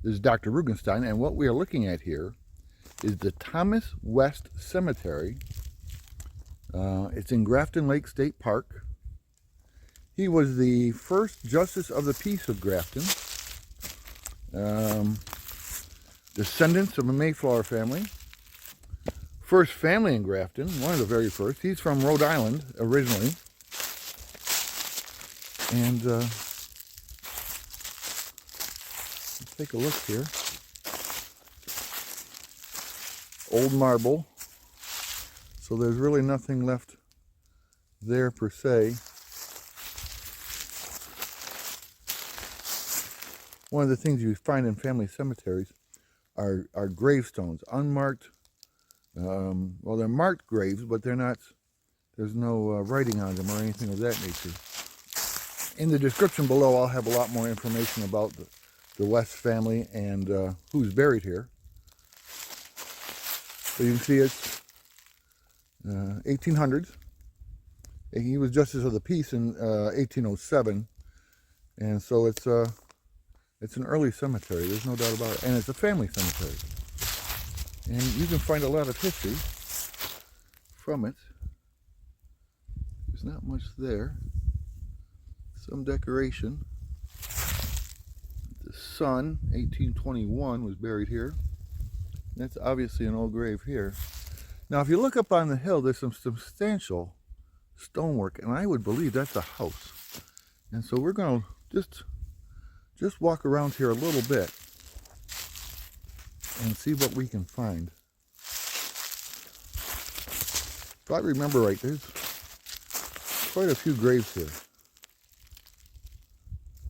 This is Dr. Rugenstein, and what we are looking at here is the Thomas West Cemetery. It's in Grafton Lakes State Park. He was the first Justice of the Peace of Grafton. Descendants of a Mayflower family. First family in Grafton, one of the very first. He's from Rhode Island originally. And let's take a look here. Old marble. So there's really nothing left there per se. One of the things you find in family cemeteries are gravestones, unmarked. Well, they're marked graves, but they're not. There's no writing on them or anything of that nature. In the description below, I'll have a lot more information about the West family and who's buried here. So you can see it's 1800s. He was Justice of the Peace in 1807, and so it's an early cemetery. There's no doubt about it, and it's a family cemetery, and you can find a lot of history from it. There's not much there. Some decoration. The son, 1821, was buried here. That's obviously an old grave here. Now, if you look up on the hill, there's some substantial stonework, and I would believe that's a house. And so we're going to just walk around here a little bit and see what we can find. If I remember right, there's quite a few graves here.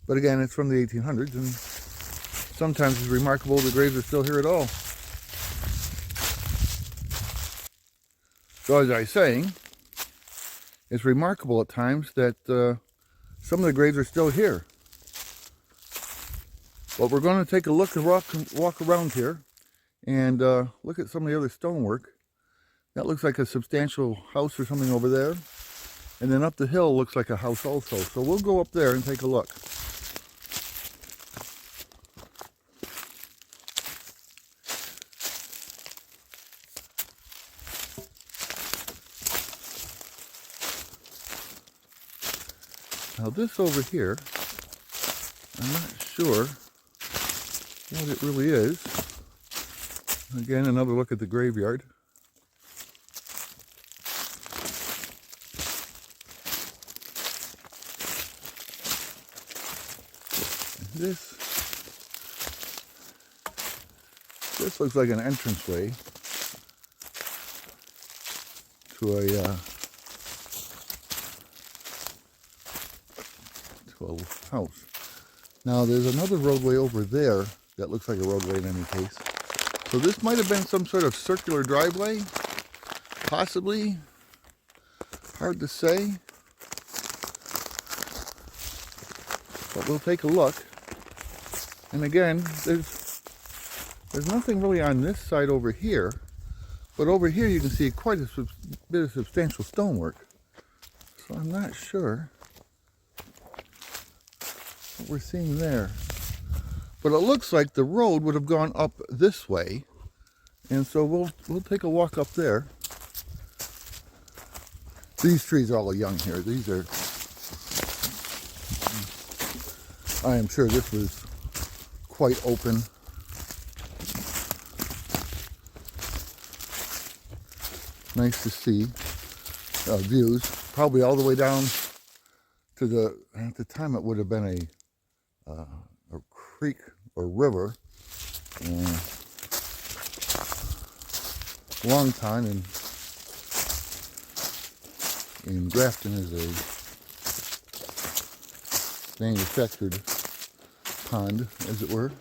But again, it's from the 1800s, and sometimes it's remarkable the graves are still here at all. So as I was saying, it's remarkable at times that some of the graves are still here. But we're going to take a look and walk around here and look at some of the other stonework. That looks like a substantial house or something over there. And then up the hill looks like a house also. So we'll go up there and take a look. Now this over here, I'm not sure what it really is. Again, another look at the graveyard. This looks like an entranceway to a house. Now there's another roadway over there that looks like a roadway in any case. So this might have been some sort of circular driveway, possibly. Hard to say. But we'll take a look. And again, there's nothing really on this side over here. But over here you can see quite a bit of substantial stonework. So I'm not sure what we're seeing there. But it looks like the road would have gone up this way. And so we'll take a walk up there. These trees are all young here. These are, I am sure this was quite open. Nice to see views. Probably all the way down to at the time it would have been a creek or river. Long time in Grafton is a manufactured pond, as it were.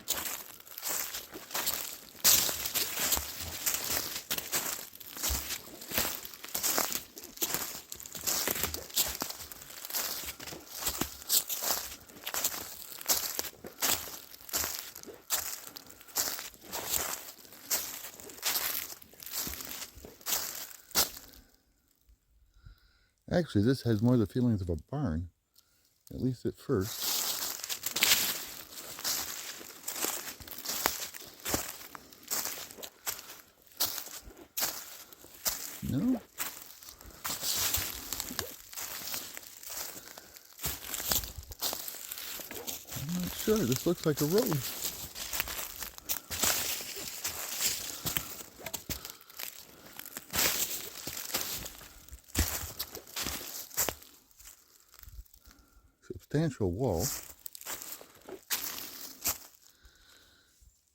Actually, this has more the feelings of a barn, at least at first. No? I'm not sure. This looks like a road. Substantial wall.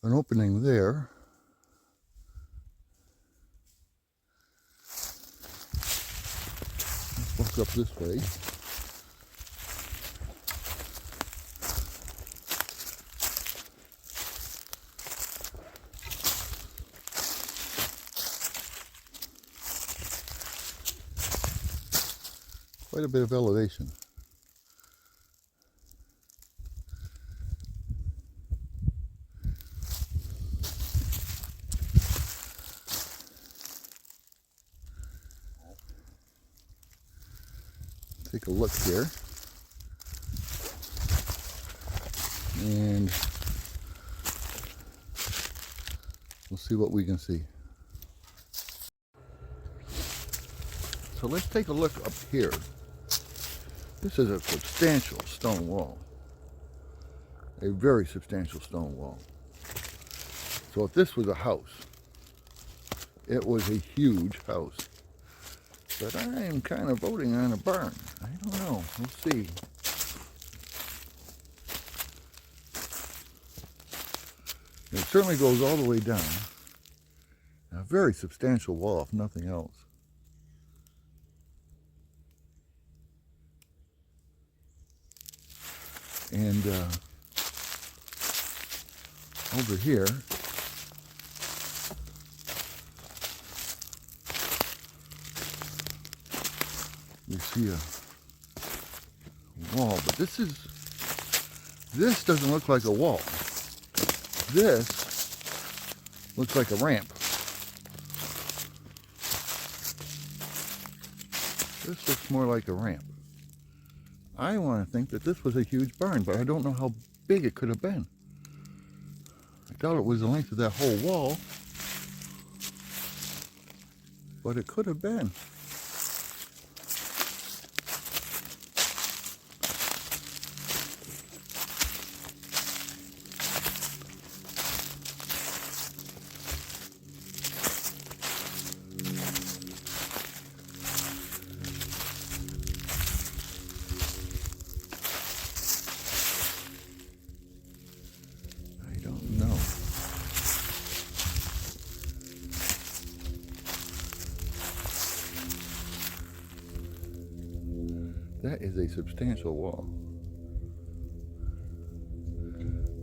An opening there. Let's walk up this way. Quite a bit of elevation. Take a look here, and we'll see what we can see. So let's take a look up here. This is a substantial stone wall, a very substantial stone wall. So if this was a house, it was a huge house. But I am kind of voting on a barn. I don't know. We'll see. It certainly goes all the way down. A very substantial wall, if nothing else. And over here, we see a wall, but this doesn't look like a wall. This looks like a ramp. This looks more like a ramp. I want to think that this was a huge barn, but I don't know how big it could have been. I doubt it was the length of that whole wall, but it could have been. That is a substantial wall.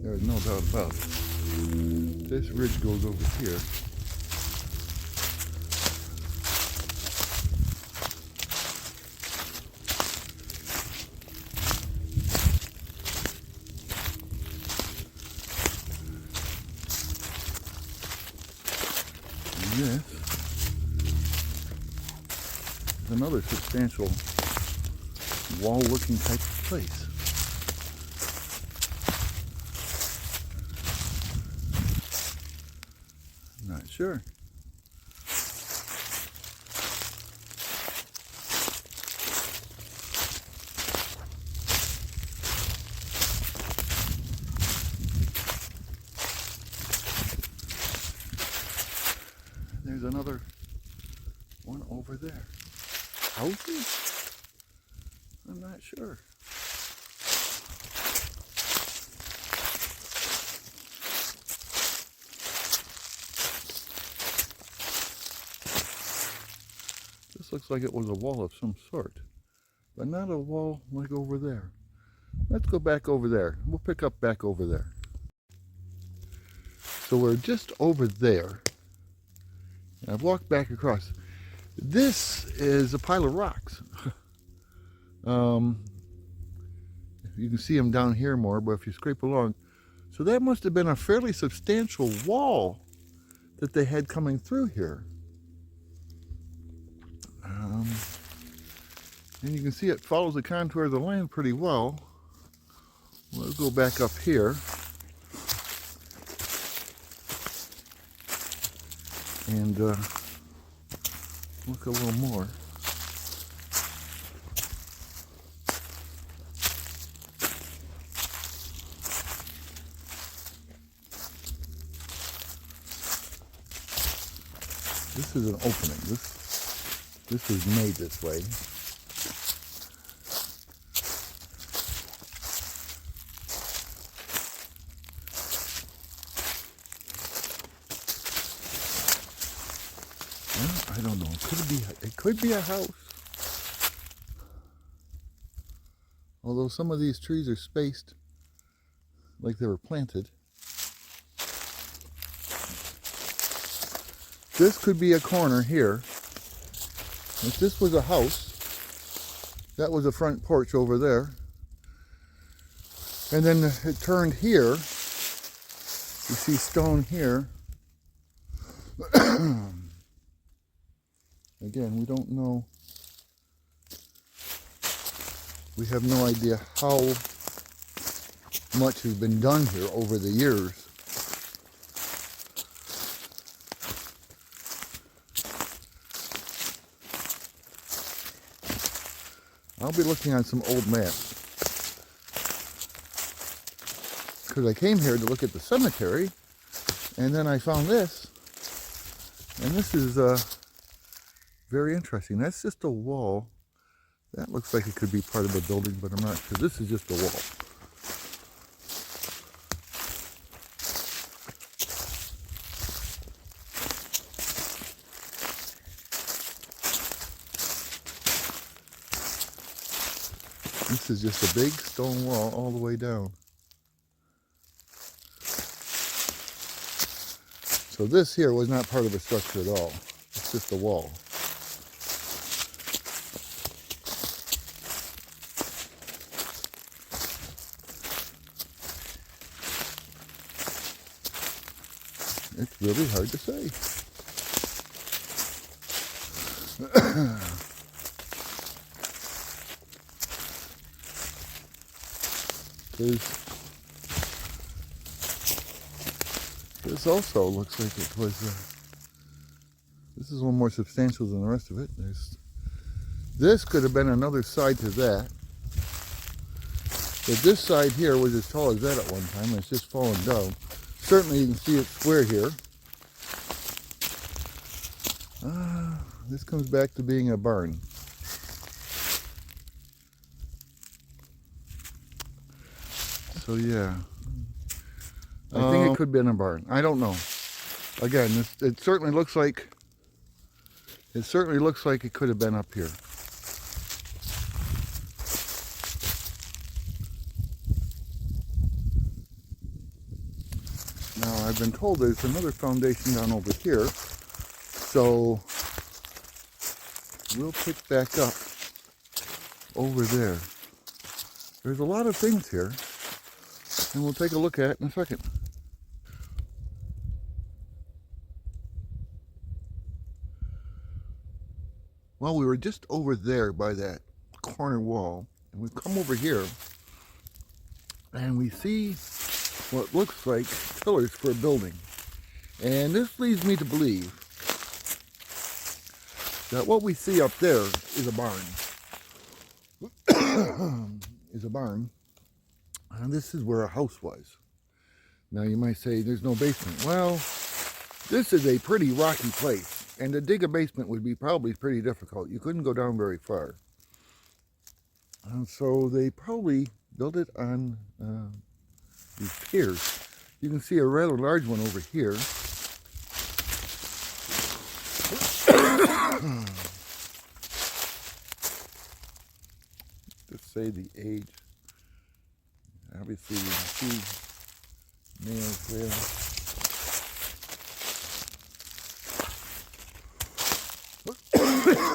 There is no doubt about it. This ridge goes over here. And this is another substantial wall-looking type of place. I'm not sure. There's another one over there. Houses? I'm not sure. This looks like it was a wall of some sort, but not a wall like over there. Let's go back over there. We'll pick up back over there. So we're just over there. I've walked back across. This is a pile of rocks. You can see them down here more, but if you scrape along, so that must have been a fairly substantial wall that they had coming through here. And you can see it follows the contour of the land pretty well. Let's go back up here. And look a little more. This is an opening. This is made this way. Well, I don't know. It could be a house. Although some of these trees are spaced like they were planted. This could be a corner here. If this was a house, that was a front porch over there. And then it turned here. You see stone here. Again, we don't know. We have no idea how much has been done here over the years. I'll be looking on some old maps. Because I came here to look at the cemetery, and then I found this. And this is very interesting. That's just a wall. That looks like it could be part of a building, but I'm not sure. This is just a wall. This is just a big stone wall all the way down. So this here was not part of a structure at all. It's just a wall. It's really hard to say. This also looks like it was, this is a little more substantial than the rest of it. This could have been another side to that. But this side here was as tall as that at one time, and it's just fallen down. Certainly you can see it's square here. This comes back to being a barn. So yeah, I think it could be in a barn. I don't know. Again, it certainly looks like it could have been up here. Now I've been told there's another foundation down over here, so we'll pick back up over there. There's a lot of things here, and we'll take a look at it in a second. Well, we were just over there by that corner wall, and we've come over here, and we see what looks like pillars for a building. And this leads me to believe that what we see up there is a barn. And this is where a house was. Now you might say there's no basement. Well, this is a pretty rocky place, and to dig a basement would be probably pretty difficult. You couldn't go down very far. And so they probably built it on these piers. You can see a rather large one over here. Just say the age. Obviously you can see nails there.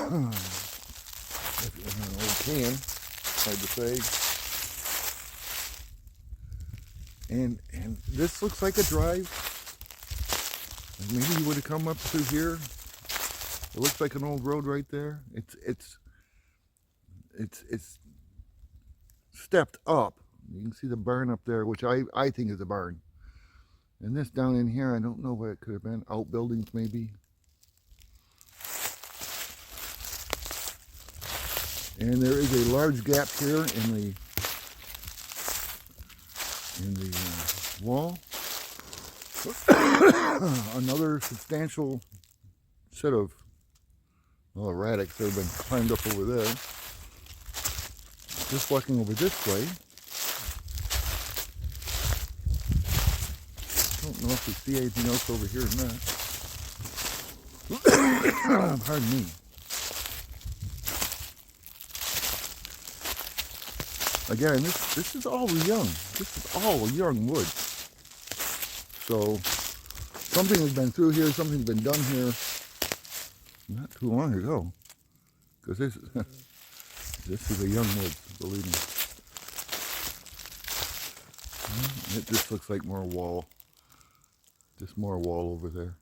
An old can, hard to say. And this looks like a drive. Maybe you would have come up through here. It looks like an old road right there. It's stepped up. You can see the barn up there, which I think is a barn. And this down in here, I don't know what it could have been. Outbuildings maybe. And there is a large gap here in the wall. Another substantial set of erratics that have been climbed up over there. Just walking over this way. Don't know if we see anything else over here or not. Pardon me. Again, this is all young. This is all young wood. So something has been through here, something's been done here not too long ago. Because this is a young wood, believe me. It just looks like more wall. Just more wall over there.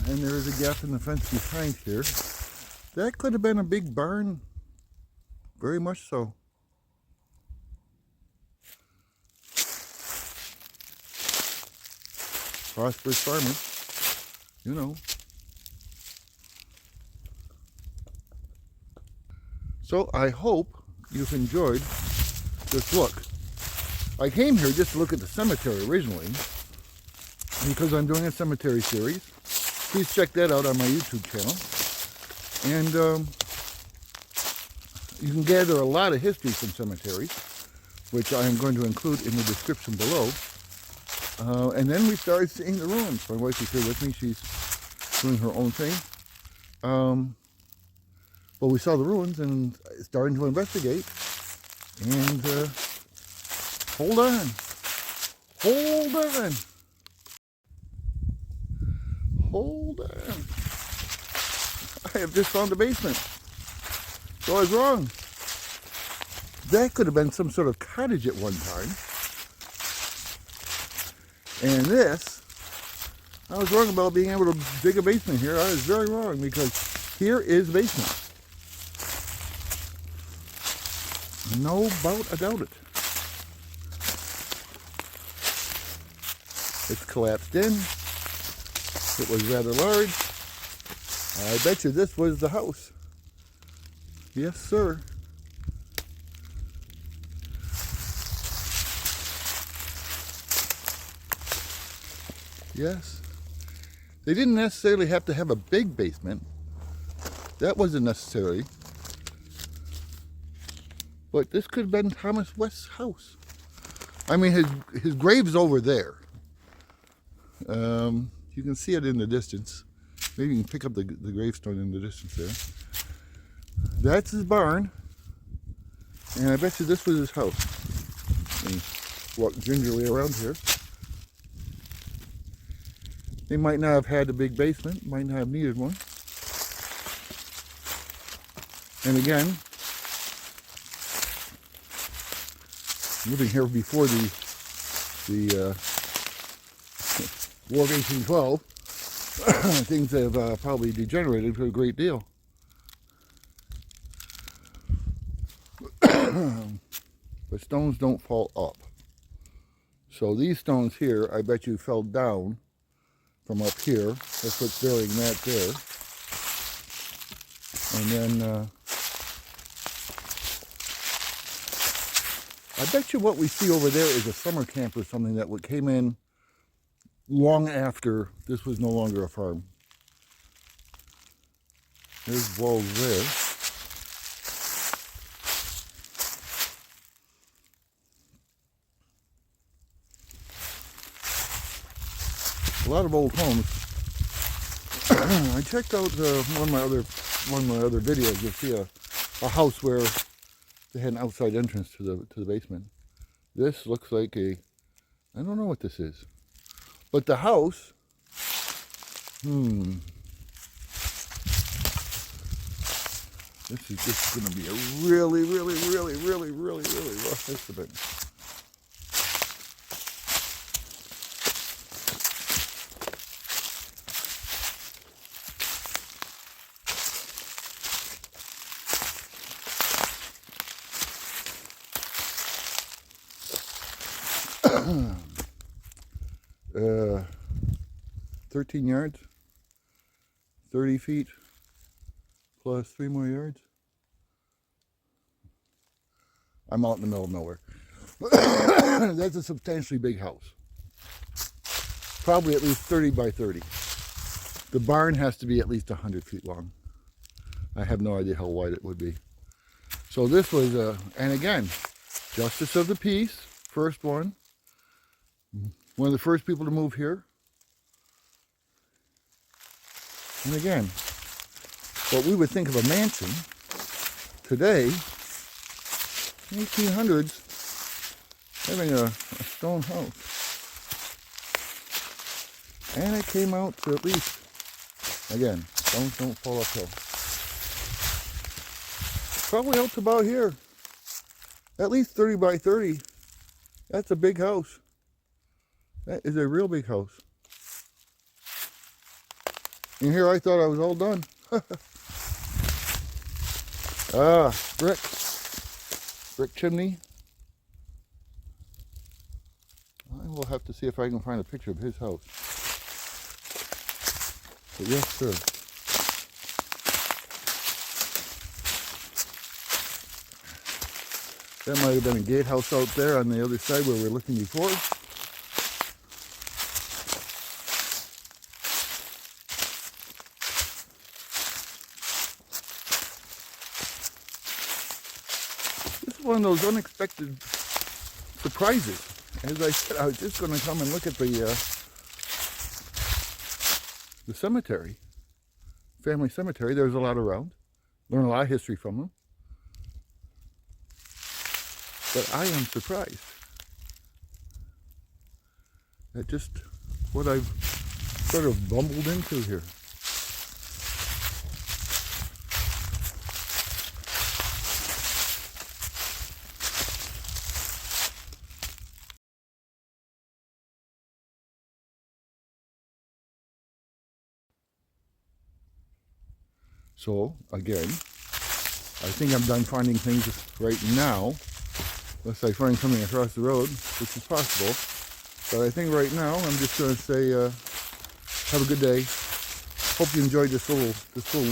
And there is a gap in the fence behind here. That could have been a big barn. Very much so. Prosperous farmers, you know. So I hope you've enjoyed this look. I came here just to look at the cemetery originally, because I'm doing a cemetery series. Please check that out on my YouTube channel. And you can gather a lot of history from cemeteries, which I am going to include in the description below. And then we started seeing the ruins. My wife is here with me. She's doing her own thing. But we saw the ruins and started to investigate. And hold on. Hold on. Hold on. I have just found the basement. So I was wrong. That could have been some sort of cottage at one time. And this, I was wrong about being able to dig a basement here. I was very wrong, because here is the basement. No doubt it. It's collapsed in. It was rather large. I bet you this was the house. Yes, sir. Yes. They didn't necessarily have to have a big basement. That wasn't necessary. But this could have been Thomas West's house. I mean, his grave's over there. You can see it in the distance. Maybe you can pick up the gravestone in the distance there. That's his barn. And I bet you this was his house. And walk gingerly around here. They might not have had a big basement, might not have needed one. And again, living here before the War of 1812, things have probably degenerated to a great deal. But stones don't fall up. So these stones here, I bet you fell down from up here. That's what's burying that there. And then I bet you what we see over there is a summer camp or something that came in long after this was no longer a farm. There's walls there. A lot of old homes. I checked out one of my other videos. You'll see a house where they had an outside entrance to the basement. This looks like I don't know what this is. But the house, this is just going to be a really rough estimate. 13 yards, 30 feet, plus 3 more yards. I'm out in the middle of nowhere. That's a substantially big house. Probably at least 30 by 30. The barn has to be at least 100 feet long. I have no idea how wide it would be. So this was, and again, Justice of the Peace, first one. One of the first people to move here. And again, what we would think of a mansion today, 1800s, having a stone house. And it came out to at least, again, stones don't fall uphill. Probably out to about here. At least 30 by 30. That's a big house. That is a real big house. And here I thought I was all done. Brick. Brick chimney. I will have to see if I can find a picture of his house. But yes, sir. That might have been a gatehouse out there on the other side where we were looking before. This is one of those unexpected surprises. As I said, I was just going to come and look at the cemetery, family cemetery. There's a lot around. Learn a lot of history from them. But I am surprised at just what I've sort of bumbled into here. So, again, I think I'm done finding things right now. Unless I find something across the road, which is possible. But I think right now I'm just going to say have a good day. Hope you enjoyed this little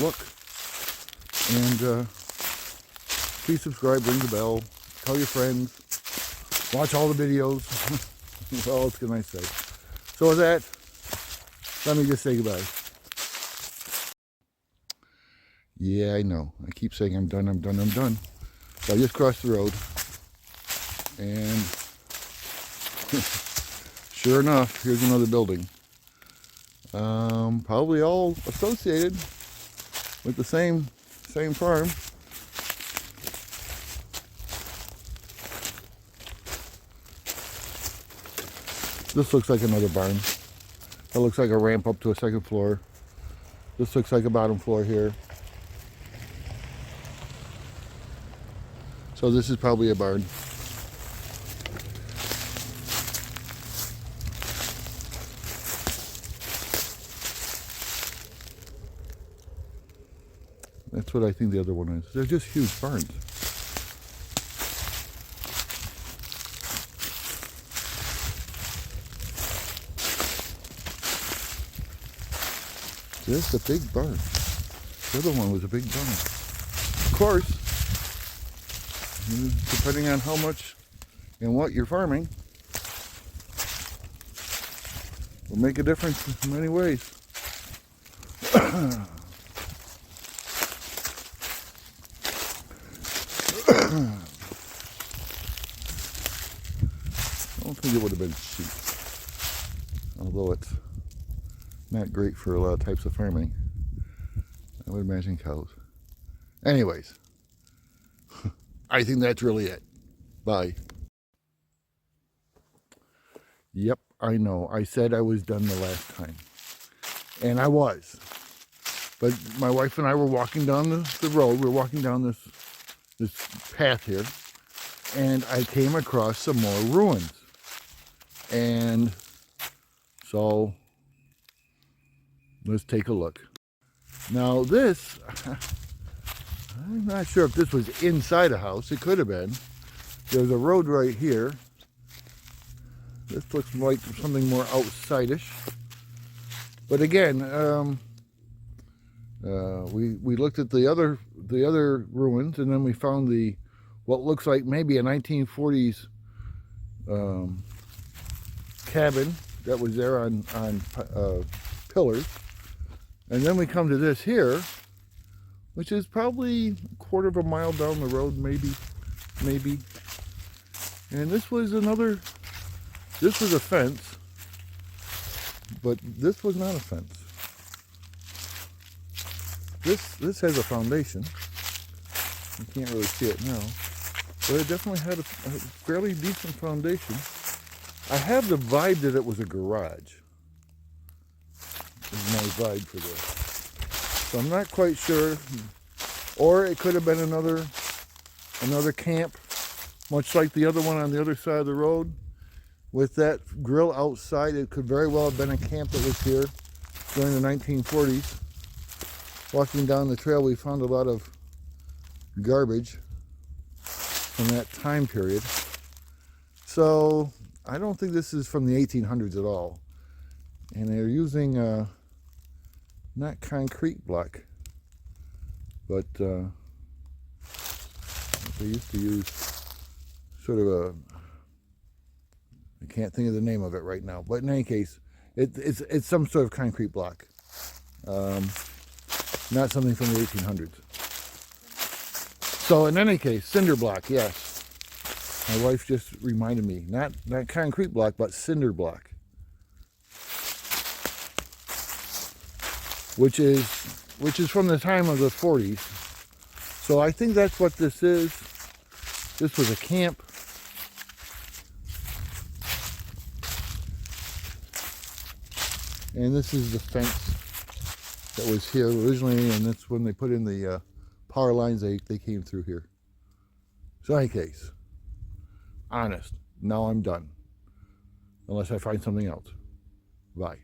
look. And please subscribe, ring the bell, tell your friends, watch all the videos. What else can I say? So with that, let me just say goodbye. Yeah, I know. I keep saying I'm done. So I just crossed the road. And sure enough, here's another building. Probably all associated with the same farm. This looks like another barn. That looks like a ramp up to a second floor. This looks like a bottom floor here. So this is probably a barn. That's what I think the other one is. They're just huge barns. Just a big barn. The other one was a big barn. Of course, depending on how much and what you're farming, will make a difference in many ways. I don't think it would have been sheep, although it's not great for a lot of types of farming. I would imagine cows. Anyways, I think that's really it. Bye. Yep, I know. I said I was done the last time. And I was. But my wife and I were walking down the road. We were walking down this path here. And I came across some more ruins. And so let's take a look. Now this, I'm not sure if this was inside a house. It could have been. There's a road right here. This looks like something more outside-ish. But again, we looked at the other ruins, and then we found what looks like maybe a 1940s cabin that was there on pillars. And then we come to this here, which is probably a quarter of a mile down the road, maybe. And this was a fence, but this was not a fence. This has a foundation. You can't really see it now, but it definitely had a fairly decent foundation. I have the vibe that it was a garage. Is my vibe for this. So I'm not quite sure. Or it could have been another camp, much like the other one on the other side of the road. With that grill outside, it could very well have been a camp that was here during the 1940s. Walking down the trail, we found a lot of garbage from that time period. So I don't think this is from the 1800s at all. And they're using not concrete block, but they used to use sort of I can't think of the name of it right now, but in any case, it's some sort of concrete block, not something from the 1800s. So in any case, cinder block, yes. My wife just reminded me, not concrete block, but cinder block, which is from the time of the 40s. So I think that's what this is. This was a camp. And this is the fence that was here originally, and that's when they put in the power lines, they came through here. So in any case, honest, now I'm done. Unless I find something else. Bye.